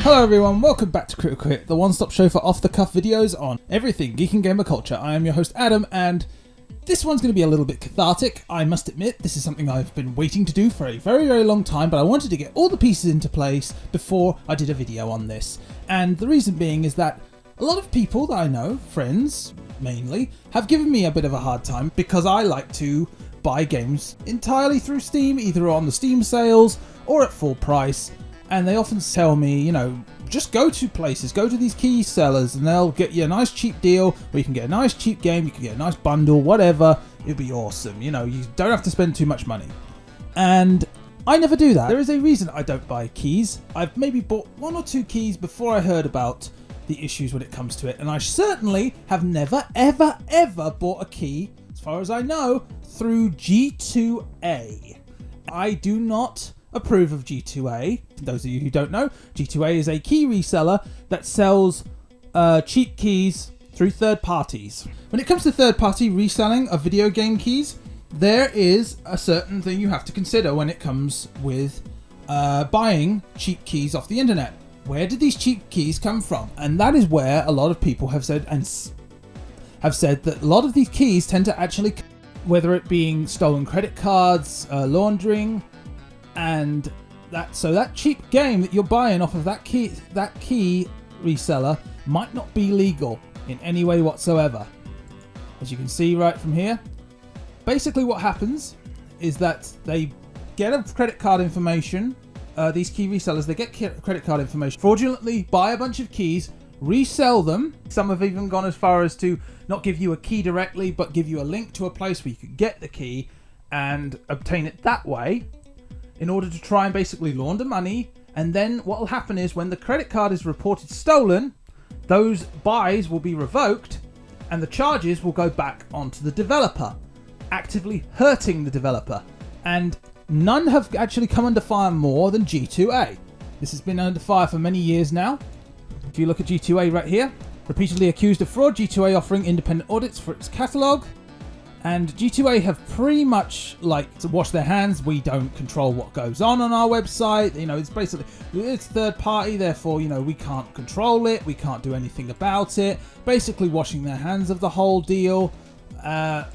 Hello everyone, welcome back to Critical Hit, the one-stop show for off-the-cuff videos on everything geek and gamer culture. I am your host Adam, and this one's going to be a little bit cathartic. I must admit, this is something I've been waiting to do for a very, very long time, but I wanted to get all the pieces into place before I did a video on this. And the reason being is that a lot of people that I know, friends mainly, have given me a bit of a hard time because I like to buy games entirely through Steam, either on the Steam sales or at full price. And they often tell me, you know, just go to places, go to these key sellers and they'll get you a nice cheap deal where you can get a nice cheap game, you can get a nice bundle, whatever. It'll be awesome. You know, you don't have to spend too much money. And I never do that. There is a reason I don't buy keys. I've maybe bought one or two keys before I heard about the issues when it comes to it. And I certainly have never, ever, ever bought a key, as far as I know, through G2A. I do not approve of G2A. For those of you who don't know, G2A is a key reseller that sells cheap keys through third parties. When it comes to third party reselling of video game keys, there is a certain thing you have to consider when it comes with buying cheap keys off the internet. Where did these cheap keys come from? And that is where a lot of people have said that a lot of these keys tend to actually, whether it being stolen credit cards, laundering, and that cheap game that you're buying off of that key reseller might not be legal in any way whatsoever. As you can see right from here, basically what happens is that they get a credit card information. These key resellers, they get credit card information, fraudulently buy a bunch of keys, resell them. Some have even gone as far as to not give you a key directly, but give you a link to a place where you can get the key and obtain it that way, in order to try and basically launder money. And then what will happen is when the credit card is reported stolen, those buys will be revoked and the charges will go back onto the developer, actively hurting the developer. And none have actually come under fire more than G2A. This has been under fire for many years now. If you look at G2A right here, repeatedly accused of fraud, G2A offering independent audits for its catalogue. And G2A have pretty much to wash their hands. We don't control what goes on our website. You know, it's third party, therefore, you know, we can't control it. We can't do anything about it. Basically washing their hands of the whole deal. And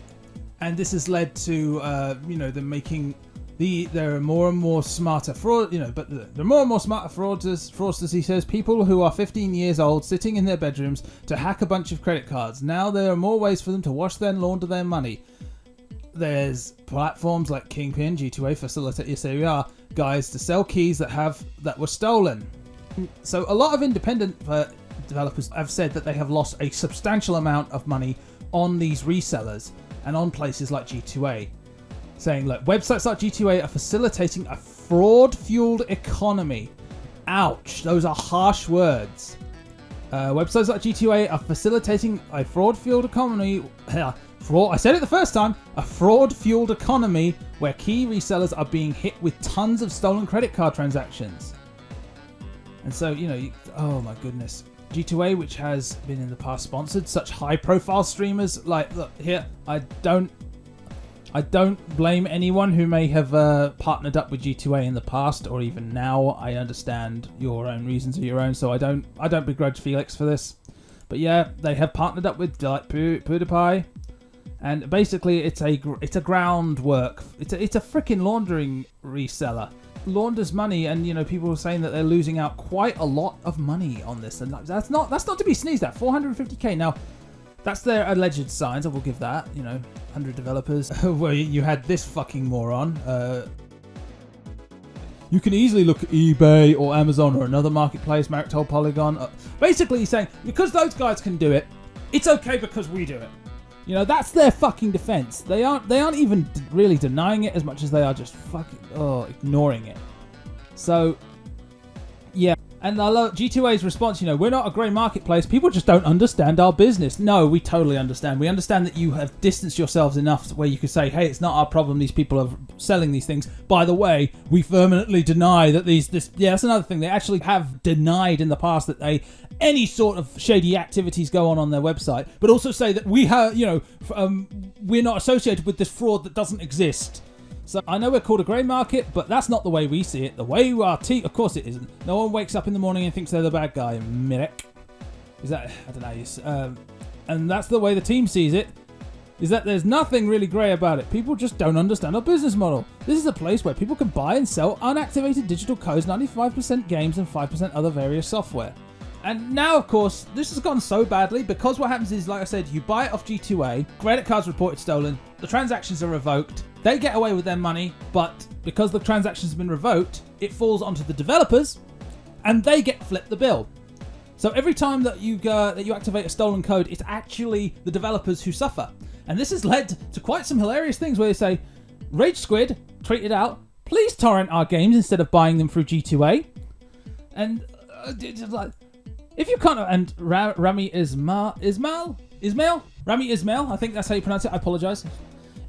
this has led to, them making there are more and more smarter fraud, but there are more and more smarter fraudsters, he says, people who are 15 years old sitting in their bedrooms to hack a bunch of credit cards. Now there are more ways for them to wash and launder their money. There's platforms like Kingpin, G2A facilitate, yes, there we are, guys, to sell keys that were stolen. So a lot of independent developers have said that they have lost a substantial amount of money on these resellers and on places like G2A. Saying, look, websites like G2A are facilitating a fraud-fueled economy. Ouch, those are harsh words. Websites like G2A are facilitating a fraud-fueled economy. I said it the first time. A fraud-fueled economy where key resellers are being hit with tons of stolen credit card transactions. And so, oh my goodness. G2A, which has been in the past sponsored such high-profile streamers, look, here, I don't blame anyone who may have partnered up with G2A in the past or even now. I understand your own reasons are your own, so I don't begrudge Felix for this. But yeah, they have partnered up with PewDiePie, and basically it's a groundwork. It's a freaking laundering reseller. Launders money, and people are saying that they're losing out quite a lot of money on this, and that's not to be sneezed at. 450k now. That's their alleged signs, I will give that, 100 developers. Well, you had this fucking moron. You can easily look at eBay or Amazon or another marketplace, Marital Polygon. Basically, he's saying, because those guys can do it, it's okay because we do it. That's their fucking defense. They aren't even really denying it as much as they are just fucking, ignoring it. So, yeah. And I love G2A's response, we're not a grey marketplace. People just don't understand our business. No, we totally understand. We understand that you have distanced yourselves enough where you could say, hey, it's not our problem. These people are selling these things. By the way, we vehemently deny that that's another thing. They actually have denied in the past that any sort of shady activities go on their website, but also say that we have, we're not associated with this fraud that doesn't exist. So I know we're called a grey market, but that's not the way we see it. The way our team, of course it isn't. No one wakes up in the morning and thinks they're the bad guy. Mirek. Is that, I don't know. And that's the way the team sees it, is that there's nothing really grey about it. People just don't understand our business model. This is a place where people can buy and sell unactivated digital codes, 95% games and 5% other various software. And now, of course, this has gone so badly because what happens is, like I said, you buy it off G2A, credit cards reported stolen, the transactions are revoked, they get away with their money, but because the transactions have been revoked, it falls onto the developers and they get flipped the bill. So every time that you activate a stolen code, it's actually the developers who suffer. And this has led to quite some hilarious things where they say, Rage Squid tweeted out, please torrent our games instead of buying them through G2A. And if you can't, and Rami Ismail, I think that's how you pronounce it, I apologise.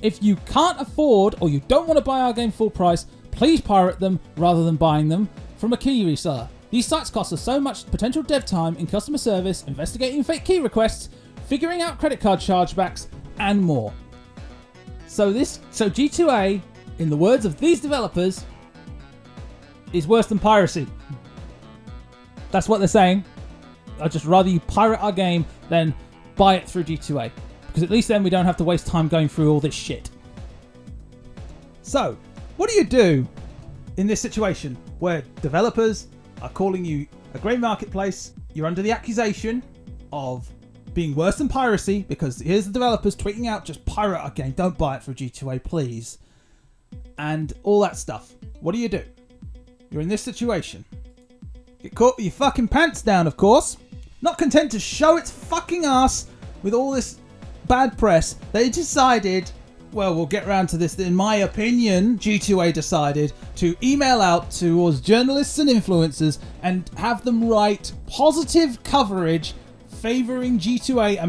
If you can't afford or you don't want to buy our game full price, please pirate them rather than buying them from a key reseller. These sites cost us so much potential dev time in customer service, investigating fake key requests, figuring out credit card chargebacks, and more. So G2A, in the words of these developers, is worse than piracy. That's what they're saying. I'd just rather you pirate our game than buy it through G2A. Because at least then we don't have to waste time going through all this shit. So, what do you do in this situation where developers are calling you a grey marketplace? You're under the accusation of being worse than piracy because here's the developers tweeting out, just pirate our game, don't buy it through G2A, please. And all that stuff. What do? You're in this situation. Get caught with your fucking pants down, of course. Not content to show its fucking ass with all this bad press, they decided, well, we'll get around to this. In my opinion, G2A decided to email out towards journalists and influencers and have them write positive coverage favouring G2A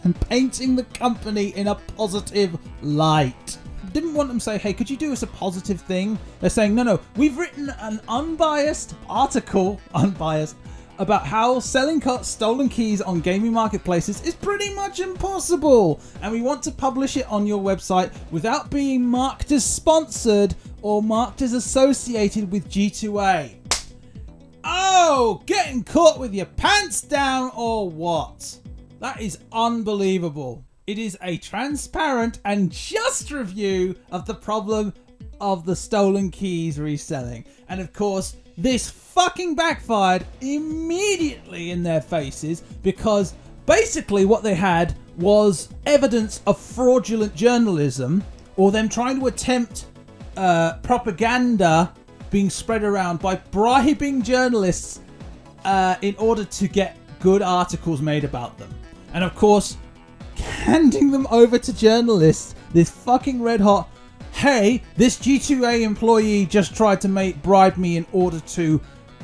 and painting the company in a positive light. Didn't want them to say, hey, could you do us a positive thing? They're saying, no, we've written an unbiased article, about how selling stolen keys on gaming marketplaces is pretty much impossible. And we want to publish it on your website without being marked as sponsored or marked as associated with G2A. Oh, getting caught with your pants down or what? That is unbelievable. It is a transparent and just review of the problem of the stolen keys reselling. And of course, this fucking backfired immediately in their faces because basically what they had was evidence of fraudulent journalism or them trying to attempt propaganda being spread around by bribing journalists in order to get good articles made about them. And of course, handing them over to journalists, this fucking red hot, hey, this G2A employee just tried to bribe me in order to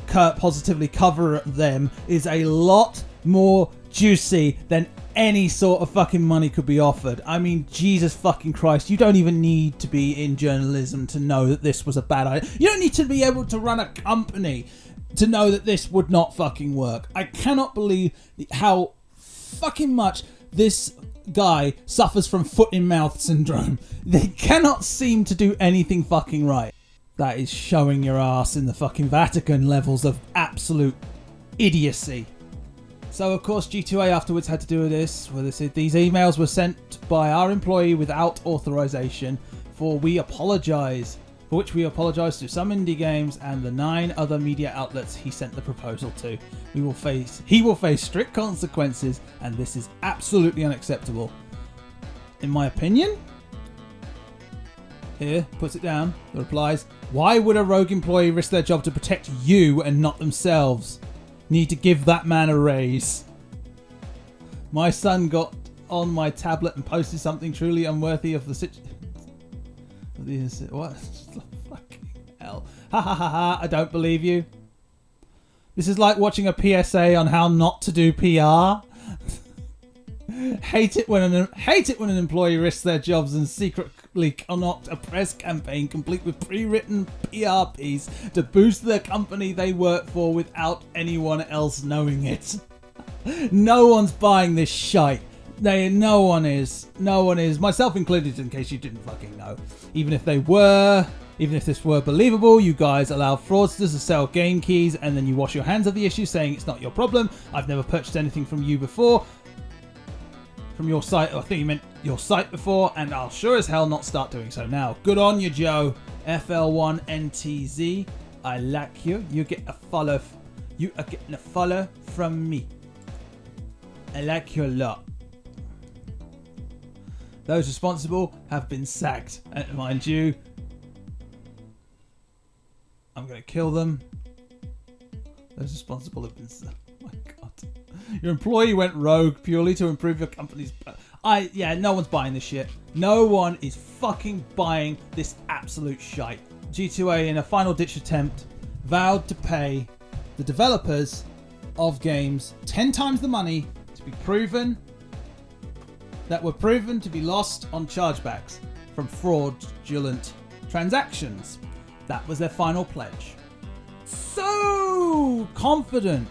positively cover them, is a lot more juicy than any sort of fucking money could be offered. I mean, Jesus fucking Christ, you don't even need to be in journalism to know that this was a bad idea. You don't need to be able to run a company to know that this would not fucking work. I cannot believe how fucking much this guy suffers from foot in mouth syndrome. They cannot seem to do anything fucking right. That is showing your ass in the fucking Vatican levels of absolute idiocy. So of course G2A afterwards had to do with this, where they said these emails were sent by our employee without authorization, for which we apologise to some indie games and the 9 other media outlets he sent the proposal to. He will face strict consequences, and this is absolutely unacceptable. In my opinion, here, puts it down, the replies, why would a rogue employee risk their job to protect you and not themselves? Need to give that man a raise. My son got on my tablet and posted something truly unworthy of the situation. What? Fucking hell. Ha ha ha ha, I don't believe you. This is like watching a PSA on how not to do PR. Hate it when an employee risks their jobs and secretly conduct a press campaign complete with pre-written PR piece to boost the company they work for without anyone else knowing it. No one's buying this shite. No one is. Myself included, in case you didn't fucking know. Even if this were believable, you guys allow fraudsters to sell game keys and then you wash your hands of the issue saying it's not your problem. I've never purchased anything from you before. From your site, I think you meant your site before, and I'll sure as hell not start doing so now. Good on you, Joe. FL1NTZ. I like you. You get a follow. You are getting a follow from me. I like you a lot. Those responsible have been sacked. And mind you, I'm going to kill them. Those responsible have been sacked. Oh my god. Your employee went rogue purely to improve your company's... no one's buying this shit. No one is fucking buying this absolute shite. G2A, in a final ditch attempt, vowed to pay the developers of games 10 times the money to be proven to be lost on chargebacks from fraudulent transactions. That was their final pledge. So confident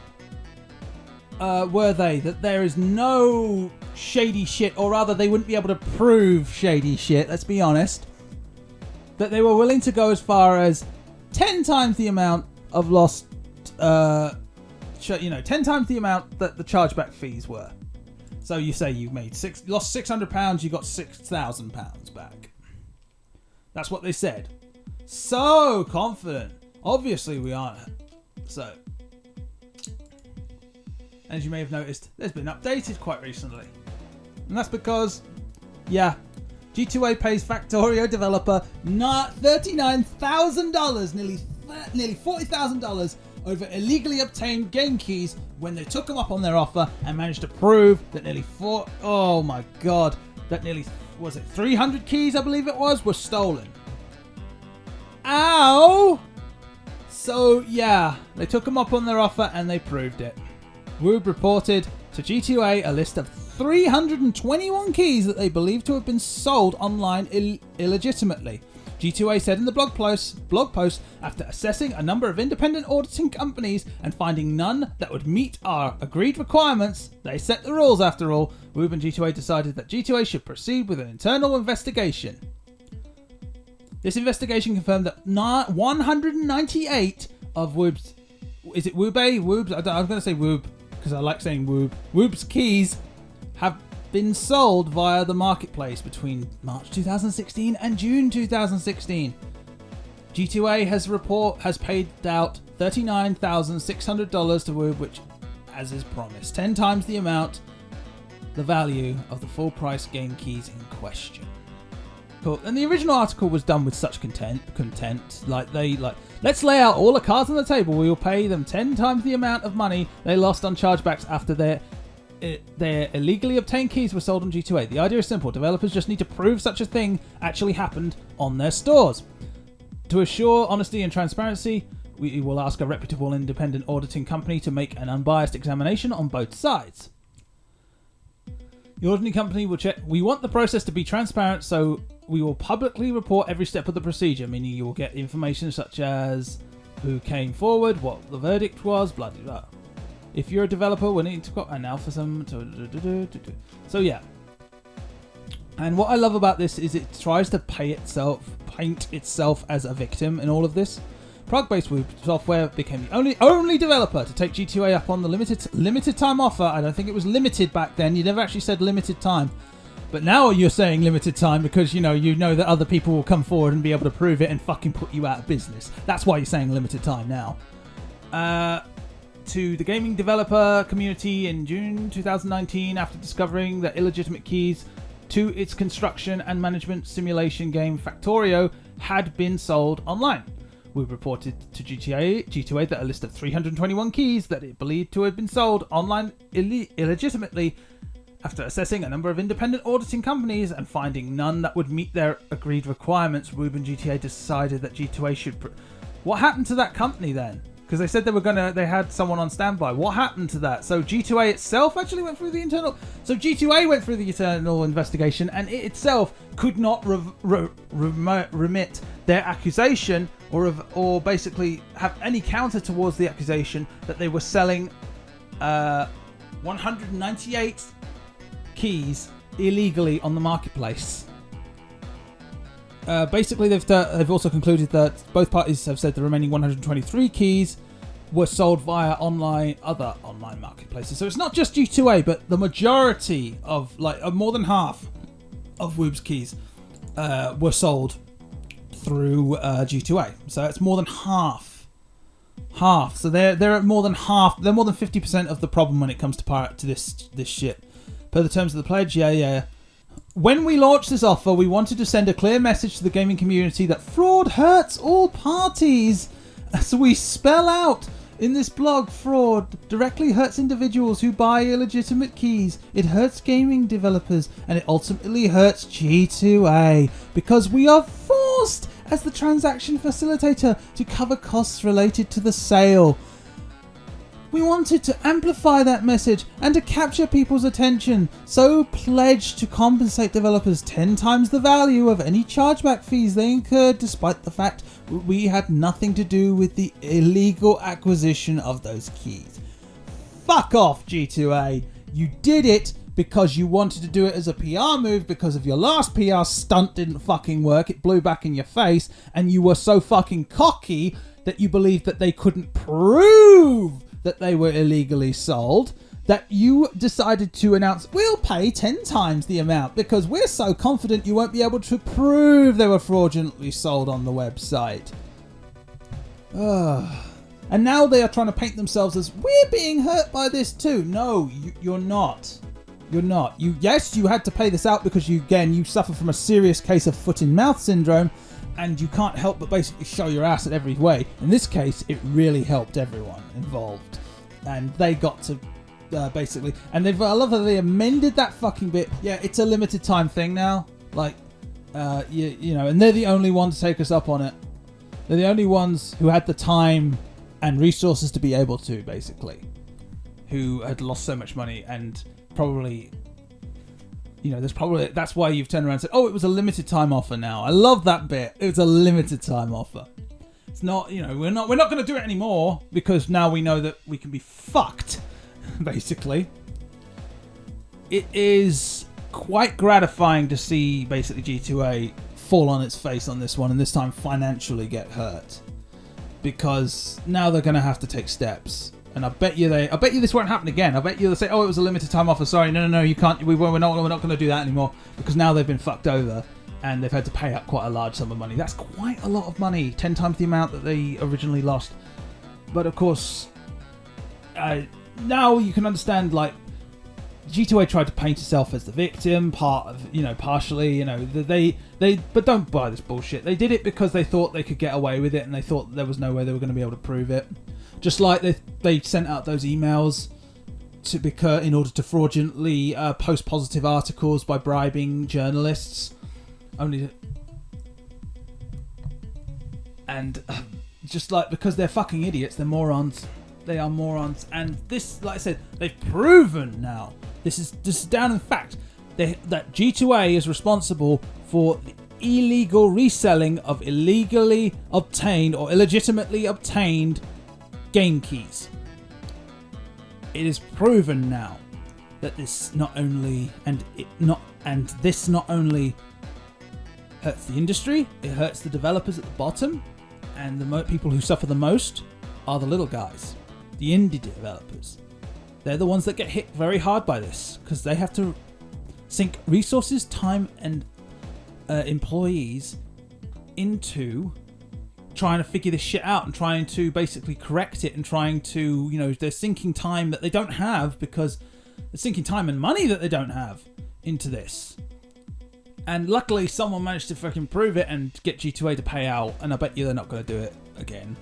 were they that there is no shady shit, or rather they wouldn't be able to prove shady shit, let's be honest, that they were willing to go as far as 10 times the amount of lost 10 times the amount that the chargeback fees were. So you say you lost £600, you got £6,000 back. That's what they said. So confident. Obviously we aren't. So, as you may have noticed, there's been updated quite recently. And that's because, G2A pays Factorio developer $39,000, nearly $40,000 over illegally obtained game keys when they took them up on their offer and managed to prove that nearly 300 keys, I believe it was, were stolen. Ow! So they took them up on their offer and they proved it. Woob reported to G2A a list of 321 keys that they believe to have been sold online illegitimately. G2A said in the blog post, after assessing a number of independent auditing companies and finding none that would meet our agreed requirements, they set the rules after all, Woob and G2A decided that G2A should proceed with an internal investigation. This investigation confirmed that 198 of Woob's... Is it Woob? Woob's? I was going to say Woob because I like saying Woob. Woob's keys have been sold via the marketplace between March 2016 and June 2016. G2A has paid out $39,600 to Woob, which, as is promised, 10 times the value of the full price game keys in question. Cool. And the original article was done with such content. Let's lay out all the cards on the table. We will pay them 10 times the amount of money they lost on chargebacks after their illegally obtained keys were sold on G2A. The idea is simple. Developers just need to prove such a thing actually happened on their stores. To assure honesty and transparency, we will ask a reputable independent auditing company to make an unbiased examination on both sides. The auditing company will check. We want the process to be transparent, so we will publicly report every step of the procedure, meaning you will get information such as who came forward, what the verdict was, blah, blah, blah. If you're a developer, we're needing to go and now for some... So yeah. And what I love about this is it tries to paint itself as a victim in all of this. Prague-based Woob Software became the only developer to take G2A up on the limited time offer. I don't think it was limited back then. You never actually said limited time. But now you're saying limited time because you know that other people will come forward and be able to prove it and fucking put you out of business. That's why you're saying limited time now. To the gaming developer community in June 2019, after discovering that illegitimate keys to its construction and management simulation game Factorio had been sold online. We reported to G2A that a list of 321 keys that it believed to have been sold online illegitimately. After assessing a number of independent auditing companies and finding none that would meet their agreed requirements, Woob and G2A decided that G2A should... What happened to that company then? Because they said they had someone on standby. What happened to that? So G2A itself actually went through the internal... So G2A went through the internal investigation and it itself could not remit their accusation or basically have any counter towards the accusation that they were selling 198 keys illegally on the marketplace. Basically, they've also concluded that both parties have said the remaining 123 keys were sold via other online marketplaces. So it's not just G2A, but the majority of, more than half of Woob's keys were sold through G2A. So it's more than half. So they're at more than half. They're more than 50% of the problem when it comes to this shit. Per the terms of the pledge, yeah. When we launched this offer, we wanted to send a clear message to the gaming community that fraud hurts all parties. As we spell out in this blog, fraud directly hurts individuals who buy illegitimate keys. It hurts gaming developers, and it ultimately hurts G2A because we are forced as the transaction facilitator to cover costs related to the sale. We wanted to amplify that message and to capture people's attention, so pledged to compensate developers 10 times the value of any chargeback fees they incurred, despite the fact we had nothing to do with the illegal acquisition of those keys. Fuck off, G2A. You did it because you wanted to do it as a PR move because of your last PR stunt didn't fucking work. It blew back in your face, and you were so fucking cocky that you believed that they couldn't prove that they were illegally sold, that you decided to announce, we'll pay 10 times the amount because we're so confident you won't be able to prove they were fraudulently sold on the website. And now they are trying to paint themselves as, we're being hurt by this too. No, you're not. You're not. Yes, you had to pay this out because you suffer from a serious case of foot in mouth syndrome, and you can't help but basically show your ass in every way. In this case, it really helped everyone involved. And they got to basically... And I love that they amended that fucking bit. Yeah, it's a limited time thing now. And they're the only ones to take us up on it. They're the only ones who had the time and resources to be able to, basically. Who had lost so much money and probably... that's why you've turned around and said, oh, it was a limited time offer now. I love that bit. It was a limited time offer. It's not, we're not going to do it anymore because now we know that we can be fucked, basically. It is quite gratifying to see basically G2A fall on its face on this one, and this time financially get hurt, because now they're going to have to take steps. And I bet you this won't happen again. I bet you they'll say, "Oh, it was a limited time offer. Sorry, no, you can't. We're not going to do that anymore," because now they've been fucked over and they've had to pay out quite a large sum of money. That's quite a lot of money, 10 times the amount that they originally lost. But of course, now you can understand. G2A tried to paint itself as the victim, partially. But don't buy this bullshit. They did it because they thought they could get away with it, and they thought there was no way they were going to be able to prove it. Just like they sent out those emails in order to fraudulently post positive articles by bribing journalists. Because they're fucking idiots, they're morons. They are morons. And this, like I said, they've proven now. This is down in fact that G2A is responsible for the illegal reselling of illegally obtained or illegitimately obtained game keys. It is proven now that this not only hurts the industry, it hurts the developers at the bottom, and the people who suffer the most are the little guys, the indie developers. They're the ones that get hit very hard by this because they have to sink resources, time, and employees into trying to figure this shit out and trying to basically correct it and trying to, they're sinking time that they don't have because they're sinking time and money that they don't have into this. And luckily someone managed to fucking prove it and get G2A to pay out, and I bet you they're not going to do it again.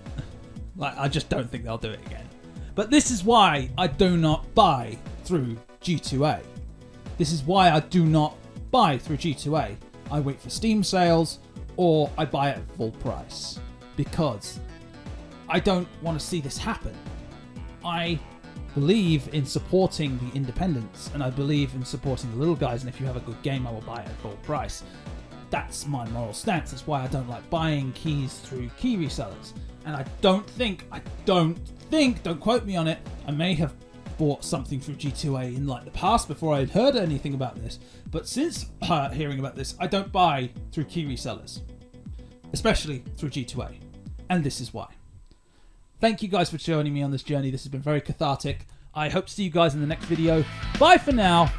I just don't think they'll do it again. But this is why I do not buy through G2A. This is why I do not buy through G2A. I wait for Steam sales or I buy it at full price. Because I don't want to see this happen. I believe in supporting the independents, and I believe in supporting the little guys, and if you have a good game, I will buy it at full price. That's my moral stance. That's why I don't like buying keys through key resellers. And don't quote me on it, I may have bought something through G2A in like the past before I'd heard anything about this. But since hearing about this, I don't buy through key resellers, especially through G2A. And this is why. Thank you guys for joining me on this journey. This has been very cathartic. I hope to see you guys in the next video. Bye for now.